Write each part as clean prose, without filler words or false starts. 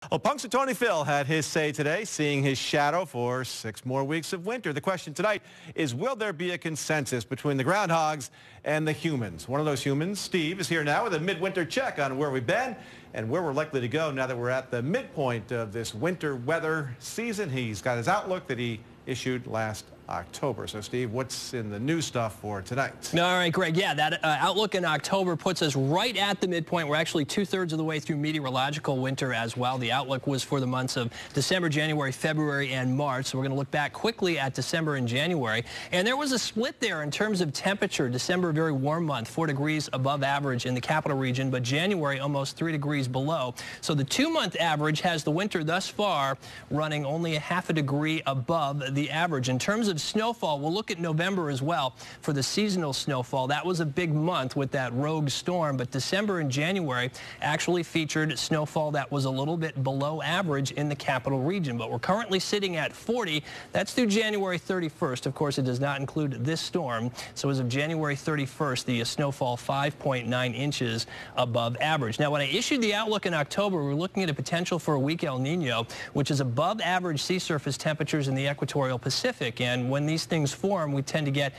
Well, Punxsutawney Phil had his say today, seeing his shadow for 6 more weeks of winter. The question tonight is, will there be a consensus between the groundhogs and the humans? One of those humans, Steve, is here now with a midwinter check on where we've been and where we're likely to go now that we're at the midpoint of this winter weather season. He's got his outlook that he issued last October. So, Steve, what's in the new stuff for tonight? All right, Greg. Yeah, that outlook in October puts us right at the midpoint. We're actually 2/3 of the way through meteorological winter as well. The outlook was for the months of December, January, February, and March. So we're going to look back quickly at December and January. And there was a split there in terms of temperature. December, a very warm month, 4 degrees above average in the capital region, but January almost 3 degrees below. So the 2-month average has the winter thus far running only a half a degree above the average. In terms of snowfall, we'll look at November as well for the seasonal snowfall. That was a big month with that rogue storm, but December and January actually featured snowfall that was a little bit below average in the capital region. But we're currently sitting at 40. That's through January 31st. Of course, it does not include this storm. So as of January 31st, the snowfall 5.9 inches above average. Now, when I issued the outlook in October, we were looking at a potential for a weak El Nino, which is above average sea surface temperatures in the equatorial Pacific. And when these things form, we tend to get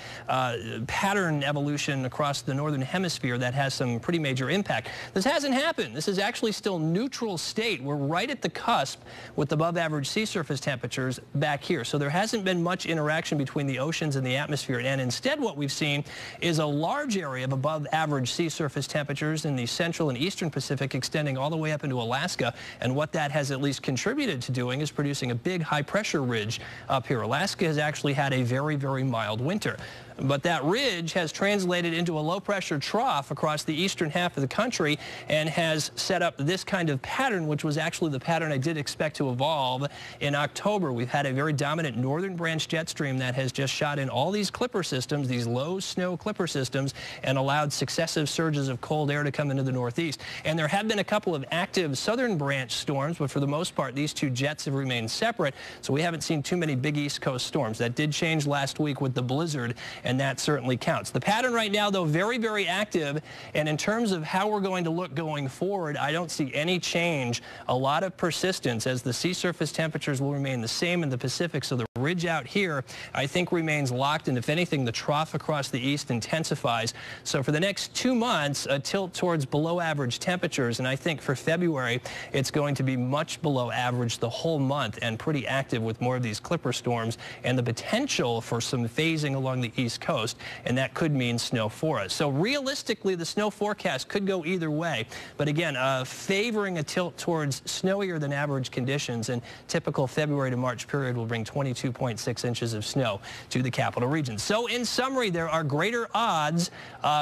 pattern evolution across the northern hemisphere that has some pretty major impact. This hasn't happened. This is actually still neutral state. We're right at the cusp with above average sea surface temperatures back here. So there hasn't been much interaction between the oceans and the atmosphere. And instead what we've seen is a large area of above average sea surface temperatures in the central and eastern Pacific extending all the way up into Alaska. And what that has at least contributed to doing is producing a big high pressure ridge up here. Alaska has actually had a very, very mild winter. But that ridge has translated into a low-pressure trough across the eastern half of the country and has set up this kind of pattern, which was actually the pattern I did expect to evolve in October. We've had a very dominant northern branch jet stream that has just shot in all these clipper systems, these low snow clipper systems, and allowed successive surges of cold air to come into the northeast. And there have been a couple of active southern branch storms, but for the most part, these two jets have remained separate, so we haven't seen too many big East Coast storms. That did change last week with the blizzard, and that certainly counts. The pattern right now, though, very, very active, and in terms of how we're going to look going forward, I don't see any change. A lot of persistence as the sea surface temperatures will remain the same in the Pacific, so the ridge out here, I think, remains locked, and if anything, the trough across the east intensifies. So for the next 2 months, a tilt towards below average temperatures, and I think for February, it's going to be much below average the whole month and pretty active with more of these clipper storms and the potential for some phasing along the east coast, and that could mean snow for us. So realistically, the snow forecast could go either way, but again, favoring a tilt towards snowier than average conditions, and typical February to March period will bring 22.6 inches of snow to the capital region. So in summary, there are greater odds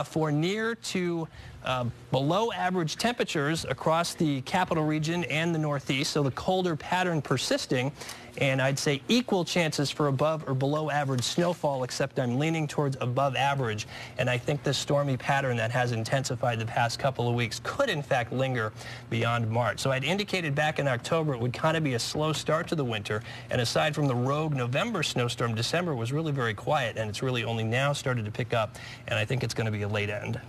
for near to below average temperatures across the capital region and the northeast, so the colder pattern persisting, and I'd say equal chances for above or below average snowfall, except I'm leaning towards above average, and I think this stormy pattern that has intensified the past couple of weeks could in fact linger beyond March. So I'd indicated back in October it would kind of be a slow start to the winter, and aside from the rogue November snowstorm, December was really very quiet, and it's really only now started to pick up, and I think it's going to be a late end.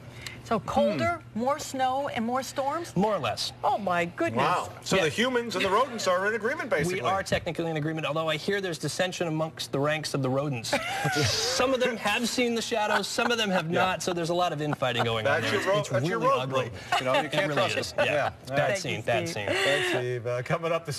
So colder, more snow, and more storms? More or less. Oh, my goodness. Wow. So the humans and the rodents are in agreement, basically. We are technically in agreement, although I hear there's dissension amongst the ranks of the rodents. Some of them have seen the shadows, some of them have not, so there's a lot of infighting going on there. It's really ugly. You know, you can't it really trust is. it. Yeah. Bad scene, bad scene. Thanks, Steve. Coming up, the